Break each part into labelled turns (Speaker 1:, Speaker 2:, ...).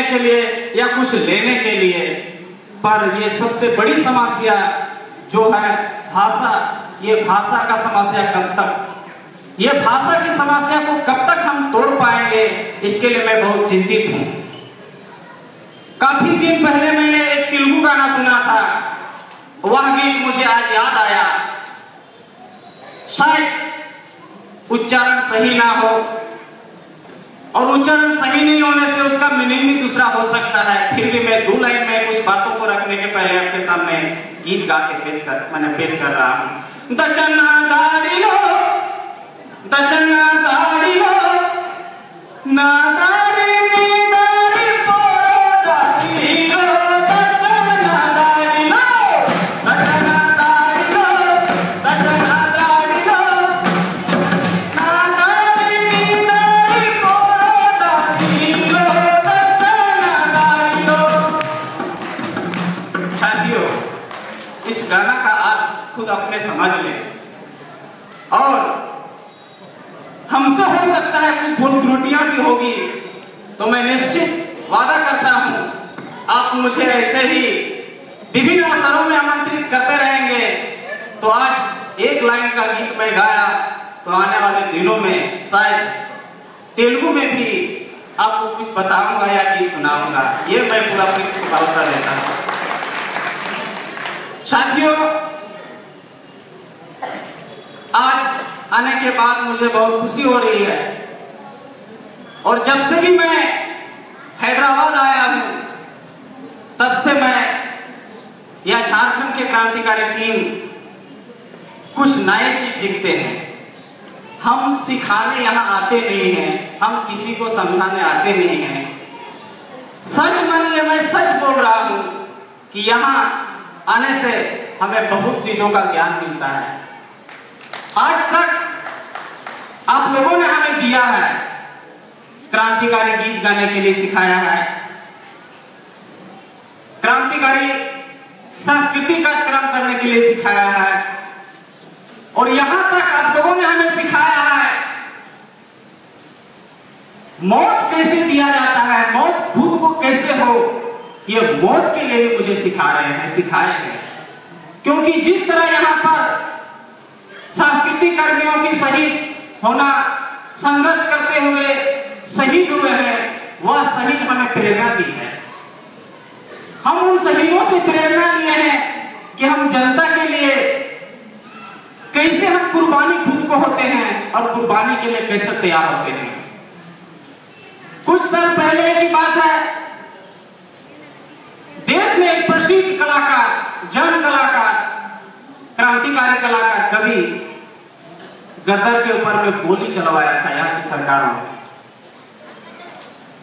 Speaker 1: के लिए या कुछ लेने के लिए। पर ये सबसे बड़ी समस्या जो है भाषा, ये भाषा का समस्या कब तक, ये भाषा की समस्या को कब तक हम तोड़ पाएंगे, इसके लिए मैं बहुत चिंतित हूं। काफी दिन पहले मैंने एक तेलुगु गाना सुना था, वह गीत मुझे आज याद आया। शायद उच्चारण सही ना हो, और उच्चारण सही नहीं होने से उसका मीनिंग भी दूसरा हो सकता है। फिर भी मैं 2 लाइन में कुछ बातों को रखने के पहले आपके सामने गीत गा के पेश कर रहा हूं। दचना दाड़िलो ना दाड़ी नी दाड़ी पोरो दाड़िलो, दचना दाड़िलो ना दाड़ी नी दाड़ी पोरो दाड़िलो, दचना दाड़िलो। साथियों, इस गाना का आप खुद अपने समझ लें, और हमसे हो सकता है कुछ भूल त्रुटियां भी होगी, तो मैं निश्चित वादा करता हूं आप मुझे ऐसे ही विभिन्न अवसरों में आमंत्रित करते रहेंगे। तो आज 1 लाइन का गीत मैं गाया, तो आने वाले दिनों में शायद तेलुगु में भी आपको कुछ बताऊंगा या गीत सुनाऊंगा, ये मैं पूरा भरोसा देता हूं। साथियों, आज आने के बाद मुझे बहुत खुशी हो रही है, और जब से भी मैं हैदराबाद आया हूं, तब से मैं या झारखंड के क्रांतिकारी टीम कुछ नए चीज सीखते हैं। हम सिखाने यहाँ आते नहीं हैं, हम किसी को समझाने आते नहीं हैं। सच मानिए, मैं सच बोल रहा हूं कि यहाँ आने से हमें बहुत चीजों का ज्ञान मिलता है। आज तक आप लोगों ने हमें दिया है, क्रांतिकारी गीत गाने के लिए सिखाया है, क्रांतिकारी सांस्कृतिक कार्यक्रम करने के लिए सिखाया है, और यहां तक आप लोगों ने हमें सिखाया है मौत कैसे दिया जाता है, मौत खुद को कैसे हो, ये मौत के लिए भी मुझे सिखाए हैं। क्योंकि जिस तरह यहां पर सांस्कृतिक कर्मियों की शहीद होना, संघर्ष करते हुए शहीद हुए हैं, वह शहीद हमें प्रेरणा दी है। हम उन शहीदों से प्रेरणा लिए हैं कि हम जनता के लिए कैसे हम कुर्बानी खुद को होते हैं, और कुर्बानी के लिए कैसे तैयार होते हैं। कुछ साल पहले की बात है, देश में एक प्रसिद्ध कलाकार, जन कलाकार, क्रांतिकारी कलाकार कवि गदर के ऊपर में गोली चलवाया था यहाँ की सरकारों ने।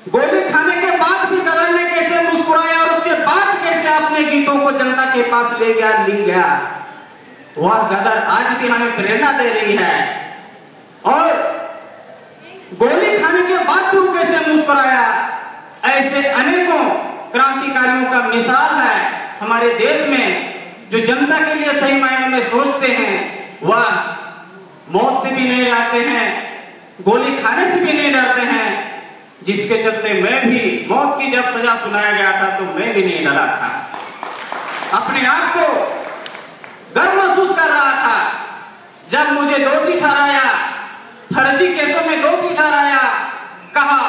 Speaker 1: गोली खाने के बाद भी गदर ने कैसे मुस्कुराया, और उसके बाद कैसे अपने गीतों को जनता के पास ले गया, वह गदर आज भी हमें प्रेरणा दे रही है। और गोली खाने के बाद भी कैसे मुस्कुराया, ऐसे अनेकों क्रांतिकारियों का मिसाल है हमारे देश में, जो जनता के लिए सही मायने में सोचते हैं। वह मौत से भी नहीं डरते हैं, गोली खाने से भी नहीं डरते हैं, जिसके चलते मैं भी मौत की जब सजा सुनाया गया था तो मैं भी नहीं डरा था। अपने आप को गर्व महसूस कर रहा था। जब मुझे दोषी ठहराया, फर्जी केसों में दोषी ठहराया, कहा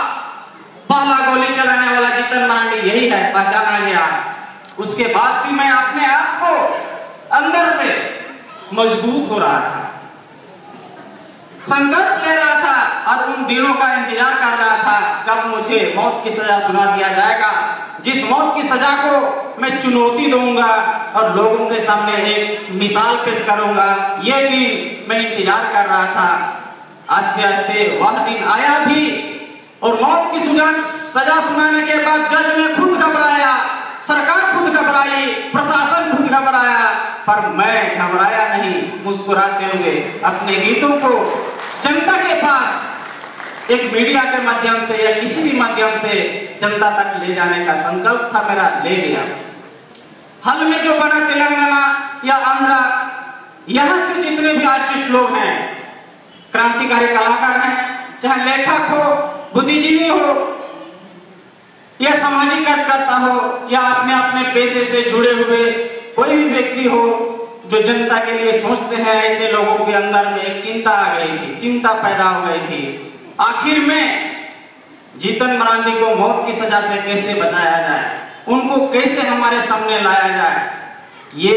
Speaker 1: पहला गोली चलाने वाला जितन मांडी यही है, पहचाना गया। उसके बाद भी मैं अपने आप को अंदर से मजबूत हो रहा था, संकल्प ले रहा था, और उन दिनों का इंतजार कर रहा था कब मुझे मौत की सजा सुना दिया जाएगा, जिस मौत की सजा को मैं चुनौती दूंगा और लोगों के सामने एक मिसाल पेश करूंगा। ये दिन मैं इंतजार कर रहा था। आस्ते आस्ते वह दिन आया भी, और मौत की सजा सुनाने के बाद जज ने खुद घबराया, सरकार खुद घबराई, प्रशासन खुद घबराया, पर मैं घबराया नहीं। मुस्कुराते हुए अपने गीतों को जनता के पास एक मीडिया के माध्यम से या किसी भी माध्यम से जनता तक ले जाने का संकल्प था मेरा, ले लिया। हाल में जो बना तेलंगाना या आंध्रा, यहाँ के जितने भी आर्टिस्ट लोग हैं, क्रांतिकारी कलाकार हैं, चाहे लेखक हो, बुद्धिजीवी हो, या सामाजिक कार्यकर्ता हो या अपने अपने पेशे से जुड़े हुए कोई भी व्यक्ति हो जो जनता के लिए सोचते हैं, ऐसे लोगों के अंदर में एक चिंता आ गई थी, चिंता पैदा हो गई थी। आखिर में जीतन मरांडी को मौत की सजा से कैसे बचाया जाए, उनको कैसे हमारे सामने लाया जाए, ये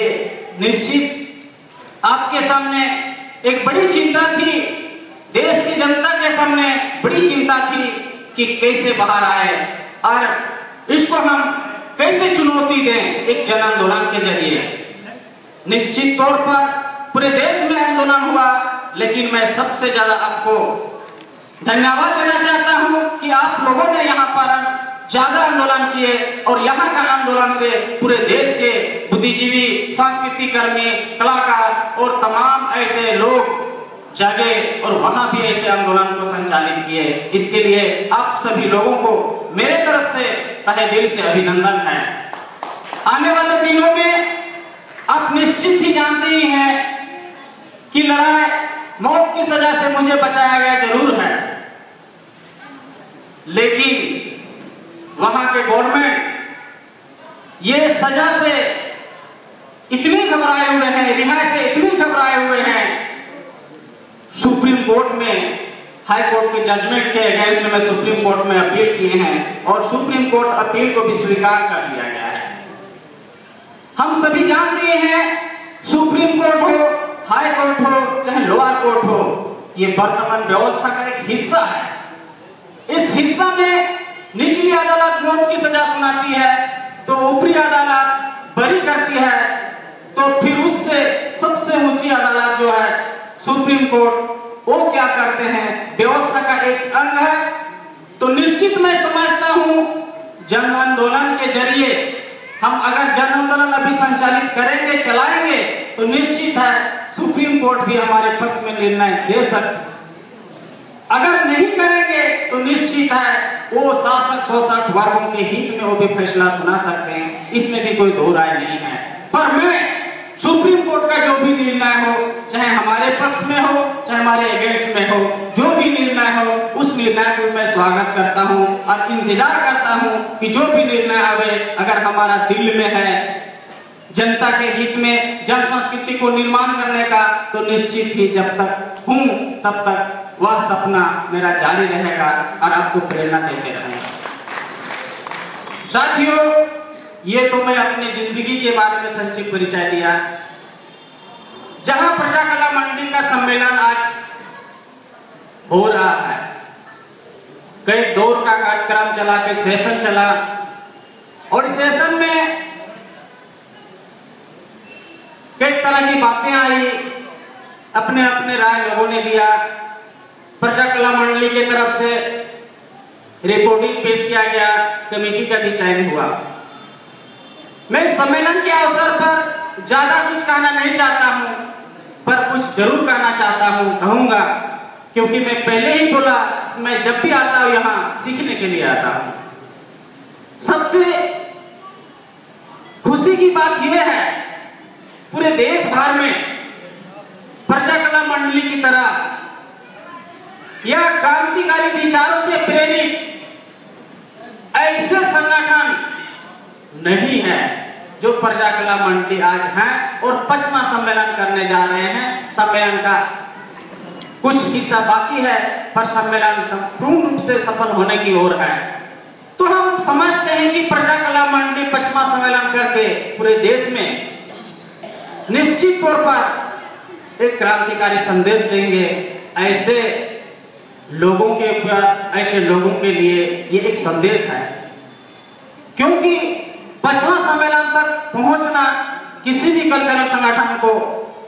Speaker 1: निश्चित आपके सामने एक बड़ी चिंता थी। देश की जनता के सामने बड़ी चिंता थी कि कैसे बाहर आए और इसको हम कैसे चुनौती दें एक जन आंदोलन के जरिए। निश्चित तौर पर पूरे देश में आंदोलन हुआ, लेकिन मैं सबसे ज्यादा आपको धन्यवाद देना चाहता हूं कि आप लोगों ने यहाँ पर ज्यादा आंदोलन किए और यहाँ का आंदोलन से पूरे देश के बुद्धिजीवी, सांस्कृतिक कर्मी, कलाकार और तमाम ऐसे लोग जागे और वहां भी ऐसे आंदोलन को संचालित किए। इसके लिए आप सभी लोगों को मेरे तरफ से तहे दिल से अभिनंदन है। आने वाले दिनों में आप निश्चित ही जानते ही हैं कि लड़ाई मौत की सजा से मुझे बचाया गया जरूर है, लेकिन वहां के गवर्नमेंट ये सजा से इतनी घबराए हुए हैं, रिहाई से इतनी घबराए हुए हैं, सुप्रीम कोर्ट में हाई कोर्ट के जजमेंट के अगेंस्ट में सुप्रीम कोर्ट में अपील किए हैं और सुप्रीम कोर्ट अपील को भी स्वीकार कर लिया गया है। हम सभी जानते हैं सुप्रीम कोर्ट हो, हाई कोर्ट हो, चाहे लोअर कोर्ट हो, ये वर्तमान व्यवस्था का एक हिस्सा है। इस हिस्सा में निचली अदालत मौत की सजा सुनाती है तो ऊपरी अदालत बरी करती है, तो फिर उससे सबसे ऊंची अदालत जो है सुप्रीम कोर्ट, वो क्या करते हैं, व्यवस्था का एक अंग है। तो निश्चित मैं समझता हूं जन आंदोलन के जरिए हम अगर जन आंदोलन अभी संचालित करेंगे, चलाएंगे, तो निश्चित है सुप्रीम कोर्ट भी हमारे पक्ष में निर्णय दे सकती। अगर नहीं करेंगे तो निश्चित है वो शासक शोषक वर्गों के हित में वो भी फैसला सुना सकते हैं, इसमें भी कोई दो राय नहीं है। पर मैं सुप्रीम कोर्ट का जो भी निर्णय हो, चाहे हमारे पक्ष में हो चाहे हमारे अगेंस्ट में हो, जो भी निर्णय हो उस निर्णय को मैं स्वागत करता हूं और इंतजार करता हूं कि जो भी निर्णय आवे अगर हमारा दिल में है जनता के हित में, जन संस्कृति को निर्माण करने का, तो निश्चित ही जब तक हूं तब तक वह सपना मेरा जारी रहेगा और आपको प्रेरणा देते रहेगा। साथियों, ये तो मैं अपनी जिंदगी के बारे में संक्षिप्त परिचय दिया। जहां प्रजा कला मंडी का सम्मेलन आज हो रहा है, कई दौर का कार्यक्रम चला, कई सेशन चला और सेशन में कई तरह की बातें आई, अपने अपने राय लोगों ने दिया। प्रजा कला मंडली की तरफ से रिपोर्टिंग पेश किया गया, कमेटी का भी चयन हुआ। मैं सम्मेलन के अवसर पर ज्यादा कुछ कहना नहीं चाहता हूं, पर कुछ जरूर कहना चाहता हूं, कहूंगा, क्योंकि मैं पहले ही बोला मैं जब भी आता हूं यहां सीखने के लिए आता हूं। सबसे खुशी की बात यह है पूरे देश भर में प्रजा कला मंडली की तरह या क्रांतिकारी विचारों से प्रेरित ऐसे संगठन नहीं है जो प्रजा कला मंडली आज है और 5वां सम्मेलन करने जा रहे हैं। सम्मेलन का कुछ हिस्सा बाकी है पर सम्मेलन संपूर्ण रूप से सफल होने की ओर है। तो हम समझते हैं कि प्रजा कला मंडली 5वां सम्मेलन करके पूरे देश में निश्चित तौर पर एक क्रांतिकारी संदेश देंगे। ऐसे लोगों के ऊपर, ऐसे लोगों के लिए ये एक संदेश है, क्योंकि 5वां सम्मेलन तक पहुंचना किसी भी कल्चरल संगठन को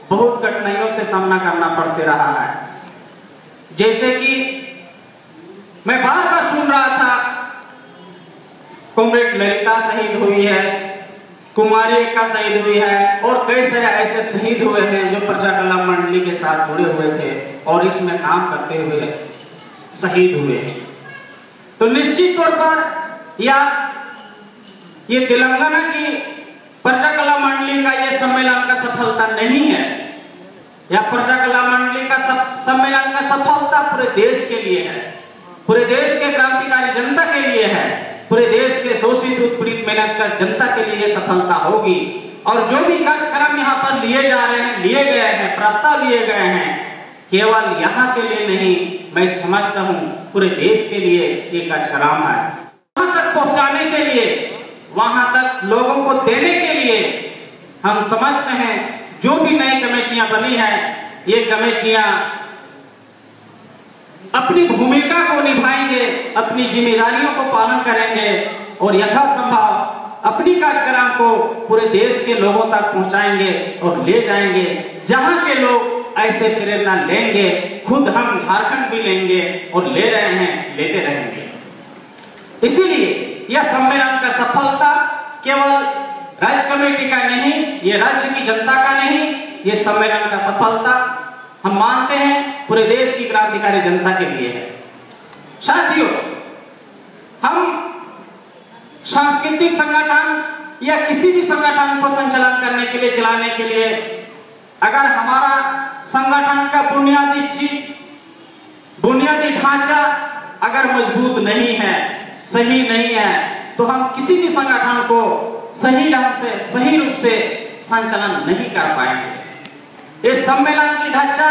Speaker 1: बहुत कठिनाइयों से सामना करना पड़ते रहा है। जैसे कि मैं बार बार सुन रहा था, कॉमरेड ललिता शहीद हुई है, कुमारी एक्का शहीद हुई है और कई सारे ऐसे शहीद हुए हैं जो प्रजा कला मंडली के साथ जुड़े हुए थे और इसमें काम करते हुए शहीद हुए हैं। तो निश्चित तौर पर या ये तेलंगाना की प्रजा कला मंडली का ये सम्मेलन का सफलता नहीं है, या प्रजा कला मंडली का सम्मेलन का सफलता पूरे देश के लिए है, पूरे देश के क्रांतिकारी जनता के लिए है। पूरे देश के शोषित उत्पीड़ित मेहनत जनता के लिए सफलता होगी। और जो भी कार्यक्रम यहाँ पर लिए जा रहे हैं, लिए गए हैं, प्रस्ताव लिए गए हैं, केवल यहाँ के लिए नहीं, मैं समझता हूँ पूरे देश के लिए ये कार्यक्रम है। वहां तक पहुंचाने के लिए, वहां तक लोगों को देने के लिए हम समझते हैं जो भी नई कमेटियां बनी हैं, ये कमेटियां अपनी भूमिका को निभाएंगे, अपनी जिम्मेदारियों को पालन करेंगे और यथासंभव अपनी कार्यक्रम को पूरे देश के लोगों तक पहुंचाएंगे और ले जाएंगे। जहां के लोग ऐसे प्रेरणा लेंगे, खुद हम झारखंड भी लेंगे और ले रहे हैं, लेते रहेंगे। इसीलिए यह सम्मेलन का सफलता केवल राज्य कमेटी का नहीं, ये राज्य की जनता का नहीं, ये सम्मेलन का सफलता हम मानते हैं पूरे देश की क्रांतिकारी जनता के लिए है। साथियों, हम सांस्कृतिक संगठन या किसी भी संगठन को संचालन करने के लिए, चलाने के लिए, अगर हमारा संगठन का बुनियादी चीज, बुनियादी ढांचा अगर मजबूत नहीं है, सही नहीं है, तो हम किसी भी संगठन को सही ढंग से, सही रूप से संचालन नहीं कर पाएंगे। इस सम्मेलन की ढांचा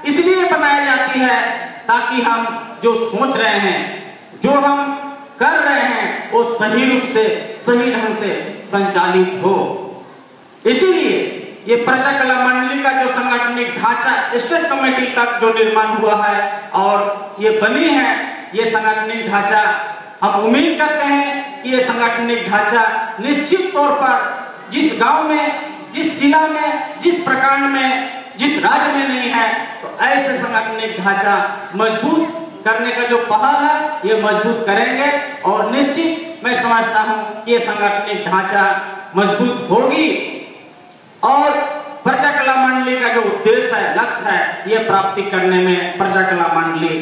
Speaker 1: इसलिए बनाई जाती है ताकि हम जो सोच रहे हैं, जो हम कर रहे हैं, वो सही रूप से, सही ढंग से संचालित हो। इसीलिए ये प्रजा कला मंडली का जो संगठनिक ढांचा स्टेट कमेटी तक जो निर्माण हुआ है और ये बनी है, ये संगठनिक ढांचा हम उम्मीद करते हैं कि ये संगठनिक ढांचा निश्चित तौर पर जिस गांव में, जिस जिला में, जिस प्रखंड में, जिस राज्य में नहीं है, तो ऐसे संगठनिक ढांचा मजबूत करने का जो पहल है, ये मजबूत करेंगे और निश्चित मैं समझता हूं कि ये संगठनिक ढांचा मजबूत होगी और प्रजा कला मंडली का जो उद्देश्य है, लक्ष्य है, ये प्राप्ति करने में प्रजा कला मंडली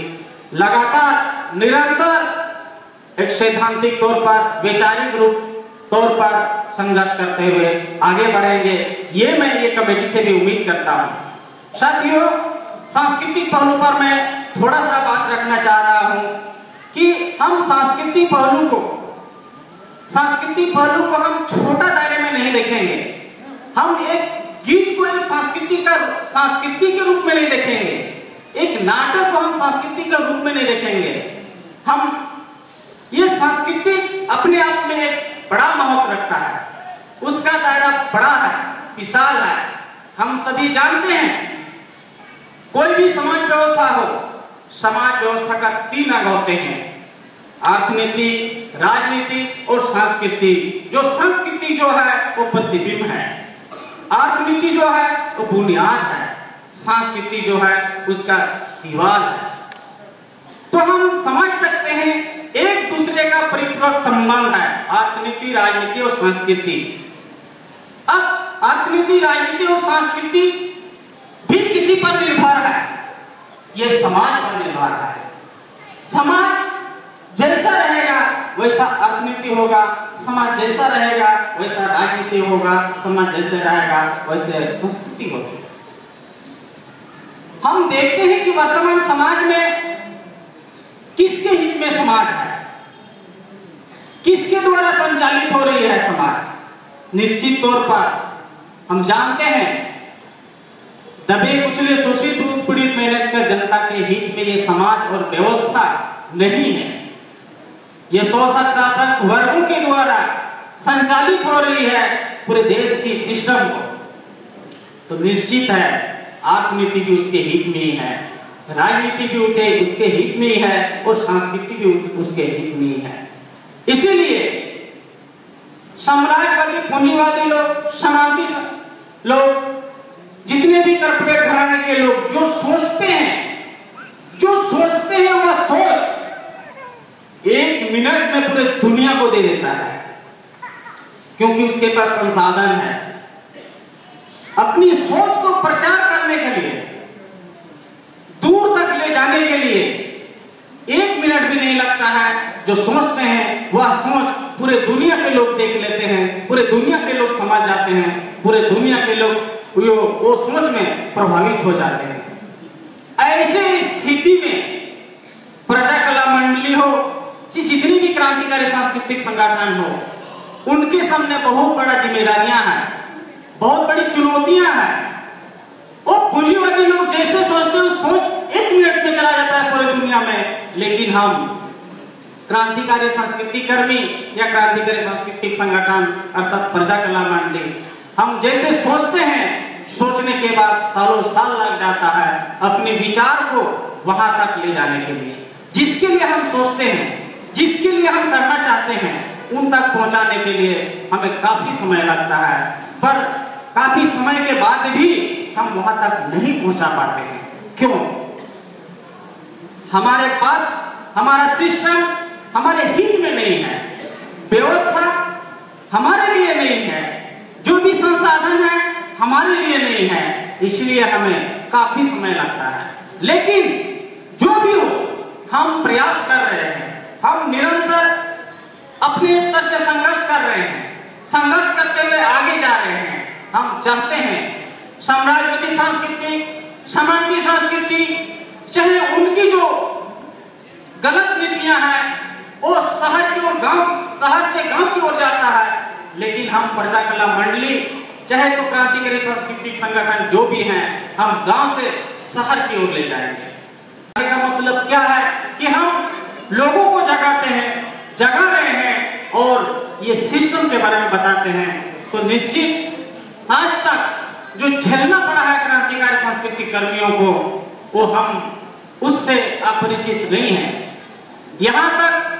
Speaker 1: लगातार, निरंतर एक सैद्धांतिक तौर पर, वैचारिक रूप तौर पर संघर्ष करते हुए आगे बढ़ेंगे। ये कमेटी से भी उम्मीद करता हूं। साथियों, सांस्कृतिक पहलू पर मैं थोड़ा सा बात रखना चाह रहा हूं कि हम सांस्कृतिक पहलू को हम छोटा दायरे में नहीं देखेंगे। हम एक गीत को एक संस्कृति के रूप में नहीं देखेंगे, एक नाटक को हम संस्कृति के रूप में नहीं देखेंगे। हम ये संस्कृति अपने आप में एक बड़ा महत्व रखता है, उसका दायरा बड़ा है, विशाल है। हम सभी जानते हैं कोई भी समाज व्यवस्था हो, समाज व्यवस्था का 3 अंग होते हैं, अर्थनीति, राजनीति और संस्कृति। जो संस्कृति जो है वो प्रतिबिंब है, अर्थनीति जो है वो बुनियाद है, संस्कृति जो है उसका दीवार है। तो हम समझ सकते हैं एक दूसरे का परिपूरक संबंध है, अर्थनीति, राजनीति और संस्कृति। अब अर्थनीति, राजनीति और संस्कृति भी किसी पर निर्भर है, ये समाज पर निर्भर है। समाज जैसा रहेगा वैसा अर्थनीति होगा, समाज जैसा रहेगा वैसा राजनीति होगा, समाज जैसे रहेगा वैसे संस्कृति होगी। हम देखते हैं कि वर्तमान समाज में किसके हित में समाज है, किसके द्वारा संचालित हो रही है समाज। निश्चित तौर पर हम जानते हैं दबे कुचले शोषित उत्पीड़ित मेहनत कर जनता के हित में ये समाज और व्यवस्था नहीं है, ये शोषक शासक वर्गों के द्वारा संचालित हो रही है पूरे देश की सिस्टम को। तो निश्चित है अर्थनीति भी उसके हित में ही है, राजनीति भी उसके हित में ही है और संस्कृति भी उसके हित में ही है। इसीलिए साम्राज्यवादी, पूंजीवादी लोग, सामाजिक लोग, जितने भी कॉर्पोरेट घराने के लोग जो सोचते हैं वह सोच 1 मिनट में पूरे दुनिया को दे देता है, क्योंकि उसके पास संसाधन है। अपनी सोच को प्रचार करने के लिए, दूर तक ले जाने के लिए 1 मिनट भी नहीं लगता है। जो सोचते हैं वह सोच पूरे दुनिया के लोग देख लेते हैं, पूरे दुनिया के लोग समझ जाते हैं, पूरे दुनिया के लोग वो सोच में प्रभावित हो जाते हैं। ऐसे स्थिति में प्रजा कला मंडली हो, जितनी भी क्रांतिकारी सांस्कृतिक संगठन हो, उनके सामने बहुत बड़ा जिम्मेदारियां हैं, बहुत बड़ी चुनौतियां हैं। और पूंजीवादी लोग जैसे सोचते हैं सोच 1 मिनट में चला जाता है पूरी दुनिया में, लेकिन हम क्रांतिकारी सांस्कृतिक कर्मी या क्रांतिकारी सांस्कृतिक संगठन अर्थात प्रजा कला मंडली, हम जैसे सोचते हैं, सोचने के बाद सालों साल लग जाता है अपने विचार को वहां तक ले जाने के लिए। जिसके लिए हम सोचते हैं, जिसके लिए हम करना चाहते हैं, उन तक पहुंचाने के लिए हमें काफी समय लगता है, पर काफी समय के बाद भी हम वहां तक नहीं पहुंचा पाते हैं। क्यों? हमारे पास हमारा सिस्टम हमारे हित में नहीं है, व्यवस्था हमारे लिए नहीं है, जो भी संसाधन है हमारे लिए नहीं है, इसलिए हमें काफी समय लगता है। लेकिन जो भी हो, हम प्रयास कर रहे हैं, हम निरंतर अपने स्तर से संघर्ष कर रहे हैं, संघर्ष करते हुए आगे जा रहे हैं। हम चाहते हैं साम्राज्यवादी संस्कृति, समान की संस्कृति, चाहे उनकी जो गलत नीतियां हैं वो शहर की ओर, शहर से गांव की ओर जाता है, लेकिन हम प्रजा कला मंडली, चाहे तो क्रांतिकारी सांस्कृतिक संगठन जो भी हैं, हम गांव से शहर की ओर ले जाएंगे। का मतलब क्या है कि हम लोगों को जगाते हैं, जगा रहे हैं और ये सिस्टम के बारे में बताते हैं। तो निश्चित आज तक जो झेलना पड़ा है क्रांतिकारी सांस्कृतिक कर्मियों को, वो हम उससे अपरिचित नहीं है। यहाँ तक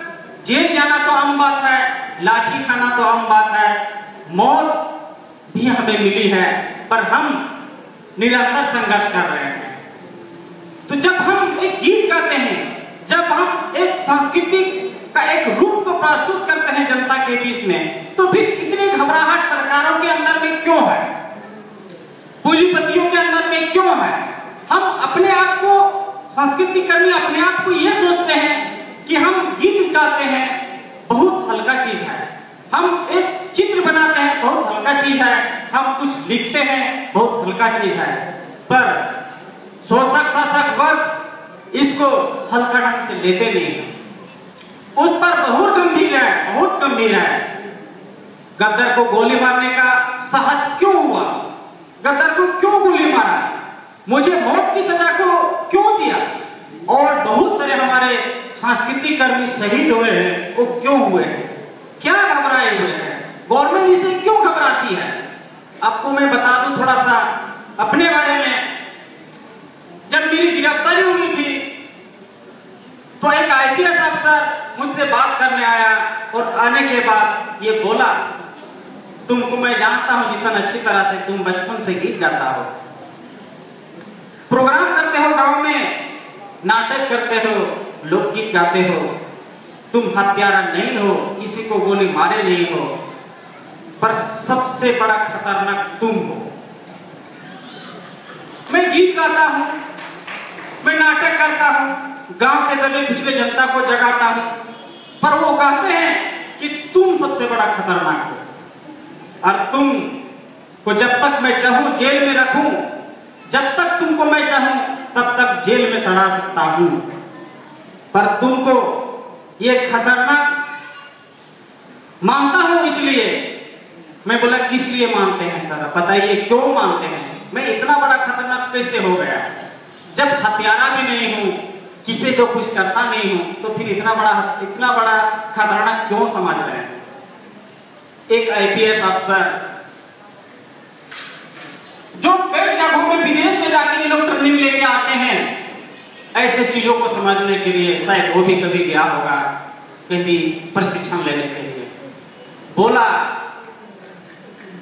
Speaker 1: जेल जाना तो आम बात है, लाठी खाना तो आम बात है, मौत भी हमें मिली है, पर हम निरंतर संघर्ष कर रहे हैं। तो जब हम एक गीत गाते हैं, जब हम एक सांस्कृतिक का एक रूप को प्रस्तुत करते हैं जनता के बीच में, तो फिर इतनी घबराहट सरकारों के अंदर में क्यों है, पूंजीपतियों के अंदर में क्यों है? हम अपने आप को, सांस्कृतिक कर्मी अपने आप को ये सोचते हैं कि हम गीत गाते हैं, बहुत हल्का चीज है, हम एक चित्र बनाते हैं, बहुत हल्का चीज है, हम कुछ लिखते हैं, बहुत हल्का चीज है, पर शोषक शासक वर्ग इसको हल्का ढंग से लेते नहीं है, उस पर बहुत गंभीर है, बहुत गंभीर है। गद्दार को गोली मारने का साहस क्यों हुआ? गद्दार को क्यों गोली मारा? मुझे मौत की सजा को क्यों दिया? और बहुत सारे हमारे सांस्कृतिक कर्मी शहीद हुए हैं, वो क्यों हुए हैं? क्या घबराए हुए हैं? गवर्नमेंट इसे क्यों घबराती है? आपको मैं बता दूं थोड़ा सा अपने बारे में। जब मेरी गिरफ्तारी हुई थी तो एक आईपीएस अफसर मुझसे बात करने आया और आने के बाद ये बोला, तुमको मैं जानता हूं जितना अच्छी तरह से तुम बचपन से गीत गाता हो, प्रोग्राम करते हो गांव में, नाटक करते हो, लोकगीत गाते हो, तुम हत्यारा नहीं हो, किसी को गोली मारे नहीं हो, पर सबसे बड़ा खतरनाक तुम हो। मैं गीत गाता हूं, मैं नाटक करता हूं, गांव के दबे पिछले जनता को जगाता हूं, पर वो कहते हैं कि तुम सबसे बड़ा खतरनाक हो और तुम को जब तक मैं चाहूं जेल में रखूं, जब तक तुमको मैं चाहूं तब तक जेल में सड़ा सकता हूं, पर तुमको ये खतरनाक मानता हूं। इसलिए मैं बोला किस लिए मानते हैं सर, बताइए क्यों मानते हैं? मैं इतना बड़ा खतरनाक कैसे हो गया? जब हत्यारा भी नहीं हूं, किसी को कुछ करता नहीं हूं, तो फिर इतना बड़ा खतरनाक क्यों समझ रहे हैं? एक आईपीएस अफसर जो कई जगहों में विदेश से जाकर ये लोग ट्रेनिंग लेके आते हैं ऐसे चीजों को समझने के लिए, शायद वो भी कभी गया होगा कहीं प्रशिक्षण लेने के लिए, बोला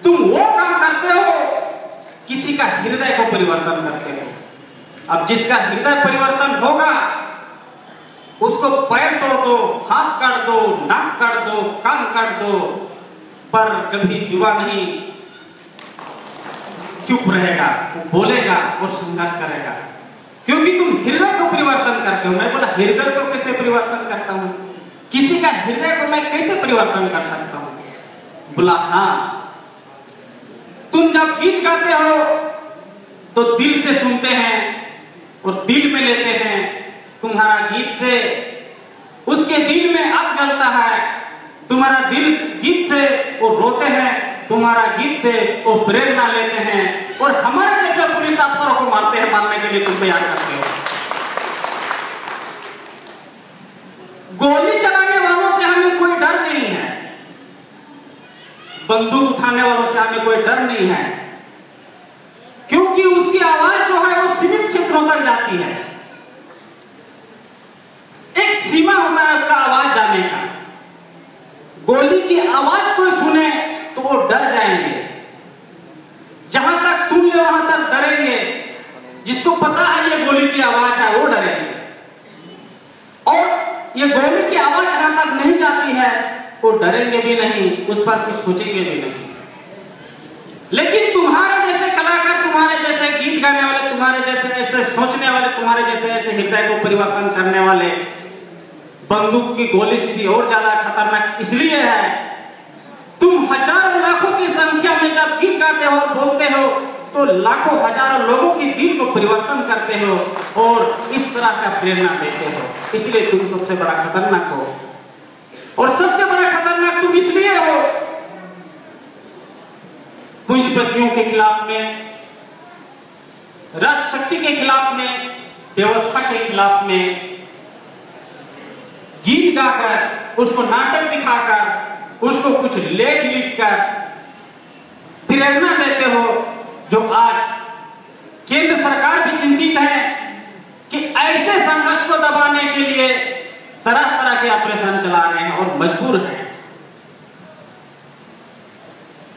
Speaker 1: तुम वो काम करते हो किसी का हृदय को परिवर्तन करते हो। अब जिसका हृदय परिवर्तन होगा उसको पैर तोड़ दो, हाथ काट दो, नाक काट दो, कान काट दो, पर कभी युवा नहीं चुप रहेगा, वो बोलेगा और संघर्ष करेगा, क्योंकि तुम हृदय को परिवर्तन करते हो। मैं बोला हृदय को कैसे परिवर्तन करता हूं? किसी का हृदय को मैं कैसे परिवर्तन कर सकता हूं? बोला हाँ, तुम जब गीत गाते हो तो दिल से सुनते हैं और दिल में लेते हैं। तुम्हारा गीत से उसके उसके दिल में आग जलता है। तुम्हारा दिल गीत से वो रोते हैं, तुम्हारा गीत से वो प्रेरणा लेते हैं और हमारे जैसे पुलिस अफसरों को मारते हैं, मारने के लिए तुम तैयार करते हो। गोली चलाने वालों से हमें कोई डर नहीं है, बंदूक उठाने वालों से हमें कोई डर नहीं है, क्योंकि उसकी आवाज जो है वो सीमित क्षेत्रों तक जाती है। एक सीमा होता है उसका आवाज जाने का। गोली की आवाज कोई सुने तो वो डर जाएंगे, जहां तक सुन ले वहां तक डरेंगे। जिसको पता है ये गोली की आवाज है वो डरेंगे, और ये गोली की आवाज जहां तक नहीं जाती है वो डरेंगे भी नहीं, उस पर कुछ सोचेंगे भी नहीं। लेकिन तुम्हारे जैसे कलाकार, तुम्हारे जैसे गीत गाने वाले, तुम्हारे जैसे ऐसे सोचने वाले, तुम्हारे जैसे ऐसे हृदय को परिवर्तन करने वाले बंदूक की गोली से भी और ज्यादा खतरनाक इसलिए है, तुम हजारों लाखों की संख्या में जब गीत गाते हो और बोलते हो तो लाखों हजारों लोगों की दिल को परिवर्तन करते हो और इस तरह का प्रेरणा देते हो। इसलिए तुम सबसे बड़ा खतरनाक हो, और सबसे बड़ा खतरनाक तुम इसलिए हो पूंजीपतियों के खिलाफ में, राष्ट्र शक्ति के खिलाफ में, व्यवस्था के खिलाफ में गीत गाकर, उसको नाटक दिखाकर, उसको कुछ लेख लिखकर प्रेरणा देते हो, जो आज केंद्र सरकार भी चिंतित है कि ऐसे संघर्ष को दबाने के लिए तरह तरह के ऑपरेशन चला रहे हैं और मजबूर हैं।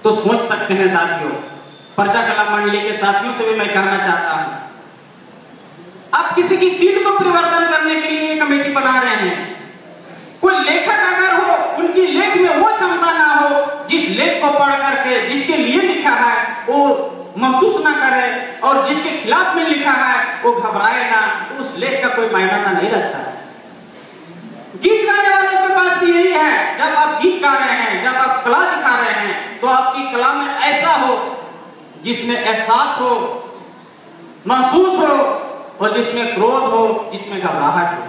Speaker 1: तो सोच सकते हैं साथियों, प्रजा कला मंडली के साथियों से भी मैं कहना चाहता हूं, आप किसी की दिल को परिवर्तन करने के लिए कमेटी बना रहे हैं। कोई लेखक अगर हो, उनकी लेख में वो क्षमता ना हो जिस लेख को पढ़ करके जिसके लिए लिखा है वो महसूस ना करे, और जिसके खिलाफ में लिखा है वो घबराए ना, तो उस लेख का कोई मायना नहीं रखता है। गीत गाने वालों के पास भी यही है, जब आप गीत गा रहे हैं, जब आप कला दिखा रहे हैं, तो आपकी कला में ऐसा हो जिसमें एहसास हो, महसूस हो, और जिसमें क्रोध हो, जिसमें घबराहट हो।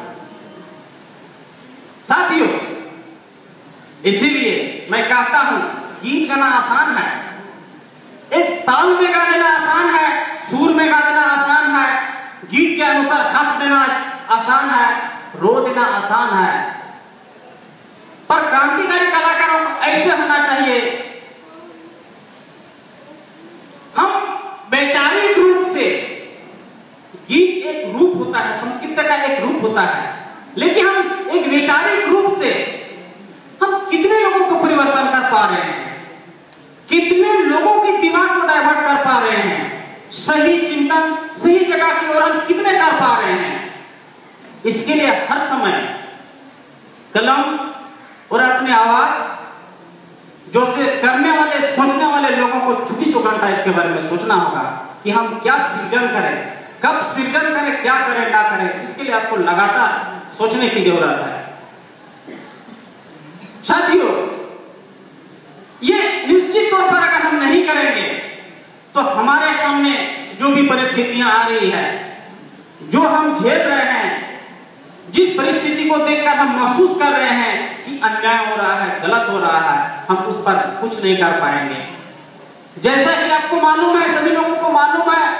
Speaker 1: साथियों, इसीलिए मैं कहता हूं गीत गाना आसान है, एक ताल में गा देना आसान है, सुर में गा देना आसान है, गीत के अनुसार हंस देना आसान है, रो देना आसान है, पर क्रांतिकारी कलाकारों को ऐसे होना चाहिए। हम वैचारिक रूप से, गीत एक रूप होता है, संस्कृत का एक रूप होता है, लेकिन हम एक वैचारिक रूप से हम कितने लोगों को परिवर्तन कर पा रहे हैं, कितने लोगों के दिमाग को डाइवर्ट कर पा रहे हैं, सही चिंतन सही जगह की ओर हम कितने कर पा रहे हैं। इसके लिए हर समय कलम और अपनी आवाज जो से करने वाले, सोचने वाले लोगों को 24 घंटा इसके बारे में सोचना होगा कि हम क्या सृजन करें, कब सृजन करें, क्या करें, क्या करें। इसके लिए आपको लगातार सोचने की जरूरत है। साथियों, ये निश्चित तौर पर अगर हम नहीं करेंगे तो हमारे सामने जो भी परिस्थितियां आ रही है, जो हम झेल रहे हैं, जिस परिस्थिति को देखकर हम महसूस कर रहे हैं कि अन्याय हो रहा है, गलत हो रहा है, हम उस पर कुछ नहीं कर पाएंगे। जैसा कि आपको मालूम है, सभी लोगों को मालूम है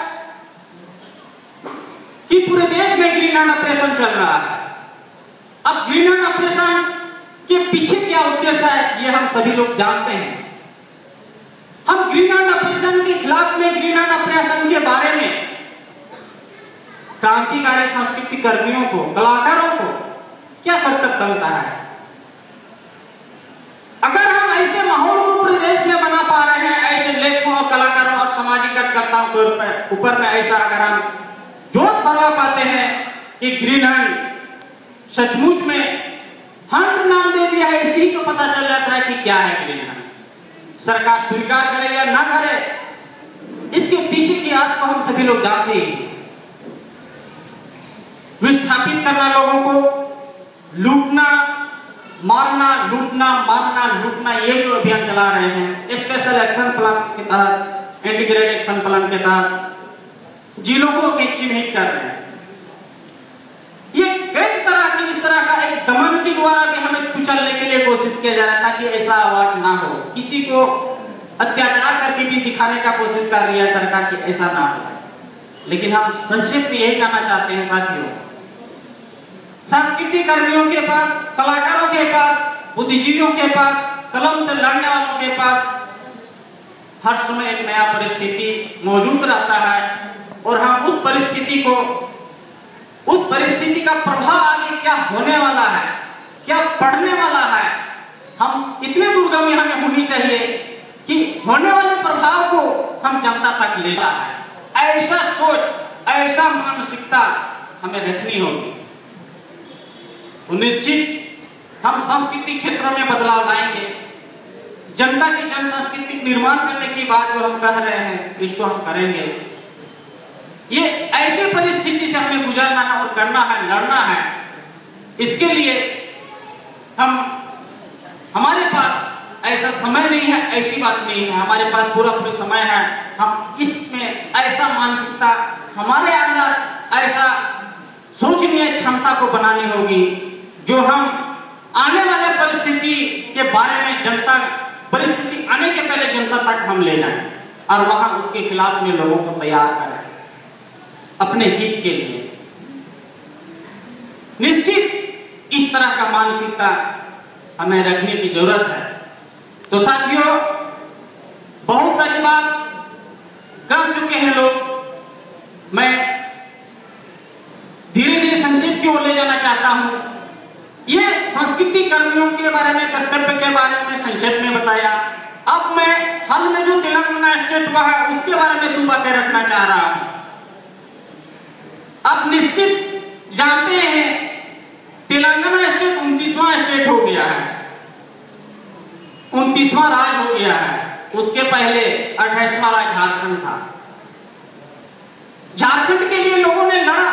Speaker 1: कि पूरे देश में ग्रीन हैंड ऑपरेशन चल रहा है। अब ग्रीन हैंड ऑपरेशन के पीछे क्या उद्देश्य है ये हम सभी लोग जानते हैं। हम ग्रीन हैंड ऑपरेशन के खिलाफ में, ग्रीन हैंड ऑपरेशन के बारे में क्रांतिकारी संस्कृति कर्मियों को, कलाकारों को क्या कर्तव्य बनता है। अगर हम ऐसे माहौल को पूरे देश में बना पा रहे हैं, ऐसे लेखकों और कलाकारों और सामाजिक कार्यकर्ताओं के ऊपर में ऐसा अगर हम जोश भरवा पाते हैं कि ग्रीन हैंड सचमुच में हंट नाम दे दिया है, इसी को पता चल जाता है कि क्या है ग्रीन हैंड। सरकार स्वीकार करे या ना करे, इसके पीछे की बात को हम सभी लोग जानते हैं। विस्थापित करना, लोगों को लूटना मारना, लूटना मारना लूटना, ये जो अभियान चला रहे हैं स्पेशल एक्शन प्लान के तहत, इंटीग्रेटेड एक्शन प्लान के तहत जिलों को चिन्हित कर रहे हैं। ये कई तरह की, इस तरह का एक दमन धमकी द्वारा भी हमें कुचलने के लिए कोशिश किया जा रहा है, ताकि ऐसा आवाज ना हो। किसी को अत्याचार करके भी दिखाने का कोशिश कर रही है सरकार की ऐसा ना हो। लेकिन हम संक्षिप्त में यही कहना चाहते हैं साथियों, सांस्कृतिक कर्मियों के पास, कलाकारों के पास, बुद्धिजीवियों के पास, कलम से लड़ने वालों के पास हर समय एक नया परिस्थिति मौजूद रहता है, और हम उस परिस्थिति का प्रभाव आगे क्या होने वाला है, क्या पड़ने वाला है, हम इतने दूरगामी हमें होनी चाहिए कि होने वाले प्रभाव को हम जनता तक ले जाए। ऐसा सोच, ऐसा मानसिकता हमें रखनी होगी। निश्चित हम सांस्कृतिक क्षेत्रों में बदलाव लाएंगे। जनता की जन सांस्कृतिक निर्माण करने की बात जो हम कह रहे हैं, इसको हम करेंगे। ये ऐसे परिस्थिति से हमें गुजरना है और करना है, लड़ना है। इसके लिए हमारे पास ऐसा समय नहीं है, ऐसी बात नहीं है, हमारे पास पूरा समय है। हम इसमें ऐसा मानसिकता हमारे अंदर ऐसा सोचनीय क्षमता को बनानी होगी, जो हम आने वाले परिस्थिति के बारे में परिस्थिति आने के पहले जनता तक हम ले जाएं और वहां उसके खिलाफ में लोगों को तैयार करें अपने हित के लिए। निश्चित इस तरह का मानसिकता हमें रखने की जरूरत है। तो साथियों, बहुत सारी बात कर चुके हैं लोग। मैं धीरे धीरे संक्षेप की ओर ले जाना चाहता हूं। ये सांस्कृतिक कर्मियों के बारे में, कर्तव्य के बारे में संक्षेप में बताया। अब मैं हाल में जो तेलंगाना स्टेट हुआ है उसके बारे में 2 बातें रखना चाह रहा हूं। आप निश्चित जानते हैं तेलंगाना स्टेट 29वां स्टेट हो गया है, 29वां राज हो गया है। उसके पहले 28वां राज झारखंड था। झारखंड के लिए लोगों ने लड़ा,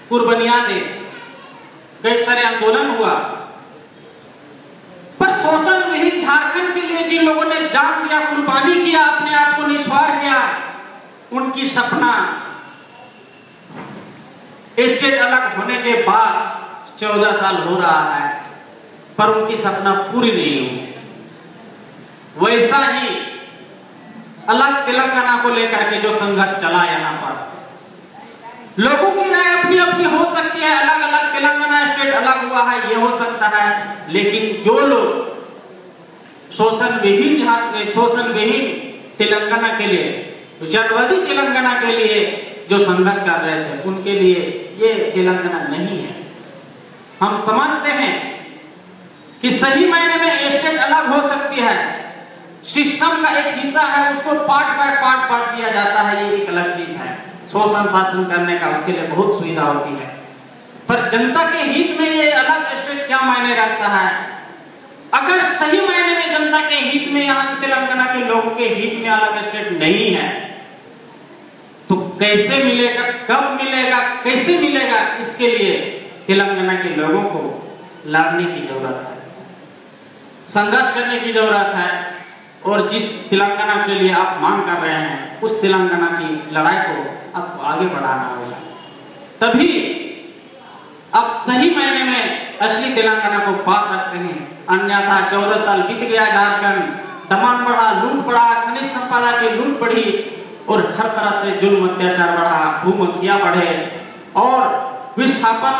Speaker 1: कुर्बानियां दी, कई सारे आंदोलन हुआ, पर शोषण विहीन झारखंड के लिए जिन लोगों ने जान दिया, कुर्बानी किया, अपने आप को निछावर किया, उनकी सपना स्टेट अलग होने के बाद 14 साल हो रहा है, पर उनकी सपना पूरी नहीं हुई। वैसा ही अलग तेलंगाना को लेकर के जो संघर्ष चला, यहाँ पर लोगों की राय अपनी अपनी हो सकती है, अलग अलग तेलंगाना स्टेट अलग हुआ है, ये हो सकता है। लेकिन जो लोग शोषण विहीन तेलंगाना के लिए, जनवादी तेलंगाना के लिए जो संघर्ष कर रहे थे, उनके लिए ये तेलंगाना नहीं है। हम समझते हैं कि सही मायने में स्टेट अलग हो सकती है, सिस्टम का एक हिस्सा है, उसको पार्ट बाय पार्ट बांट दिया जाता है, ये एक अलग चीज है। शोषण शासन करने का उसके लिए बहुत सुविधा होती है, पर जनता के हित में ये अलग स्टेट क्या मायने रखता है? अगर सही मायने में जनता के हित में, यहाँ के तेलंगाना के लोगों के हित में अलग स्टेट नहीं है, तो कैसे मिलेगा, कब मिलेगा, कैसे मिलेगा? इसके लिए तेलंगाना के लोगों को लड़ने की जरूरत है, संघर्ष करने की जरूरत है। और जिस तेलंगाना के लिए आप मांग कर रहे हैं, उस तेलंगाना की लड़ाई को आपको आगे बढ़ाना होगा, तभी आप सही मायने में असली तेलंगाना को पा सकते हैं। अन्यथा 14 साल बीत गया, झारखंड दमन बढ़ा, लूट बढ़ा, खनिज संपदा की लूट बढ़ी, और हर तरह से जुल्म अत्याचार बढ़ा, भूमखिया बढ़े, और विस्थापन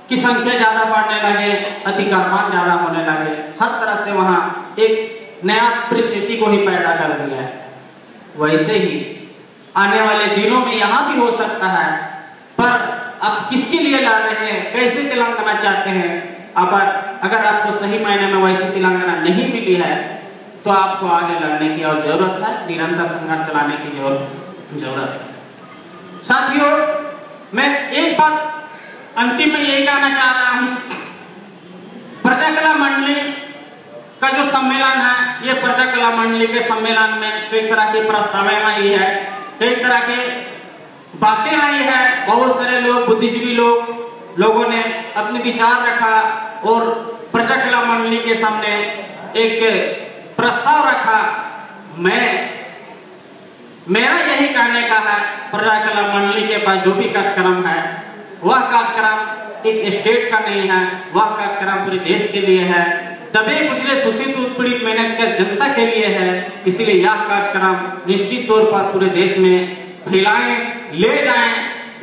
Speaker 1: की संख्या ज्यादा बढ़ने लगे, अतिक्रमण ज्यादा होने लगे। हर तरह से वहां एक नया परिस्थिति को ही पैदा कर दिया है। वैसे ही आने वाले दिनों में यहाँ भी हो सकता है, पर आप किसके लिए लड़ रहे हैं, कैसे तेलंगाना चाहते हैं? अगर आपको सही मायने में वैसी तेलंगाना नहीं मिली है, तो आपको आगे लड़ने की और जरूरत है, निरंतर संघर्ष चलाने की जरूरत है। साथियों, मैं एक बात अंतिम में यही कहना चाह रहा हूं, प्रजा कला मंडली का जो सम्मेलन है, ये प्रजा कला मंडली के सम्मेलन में कई तरह की प्रस्तावें आई है, कई तरह के बातें आई है। बहुत सारे लोग, बुद्धिजीवी लोगों ने अपने विचार रखा और प्रजा कला मंडली के सामने एक प्रस्ताव रखा। मेरा यही कहने का है, प्रजा कला मंडली के पास जो भी कार्यक्रम है, वह कार्यक्रम एक स्टेट का नहीं है, वह कार्यक्रम पूरे देश के लिए है। दबे कुचले शोषित उत्पीड़ित मेहनत का जनता के लिए है। इसलिए यह कार्यक्रम निश्चित तौर पर पूरे देश में फैलाएं, ले जाएं।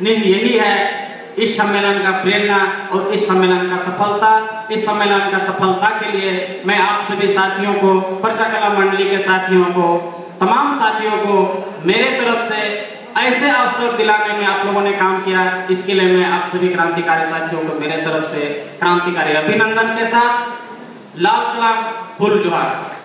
Speaker 1: नहीं, यही है इस सम्मेलन का प्रेरणा और इस सम्मेलन का सफलता। इस सम्मेलन का सफलता के लिए मैं आप सभी साथियों को, प्रजा कला मंडली के साथियों को, तमाम साथियों को मेरे तरफ से ऐसे अवसर दिलाने में आप लोगों ने काम किया, इसके लिए मैं आप सभी क्रांतिकारी साथियों को मेरे तरफ से क्रांतिकारी अभिनंदन के साथ लाल सलाम, फुल जोहार।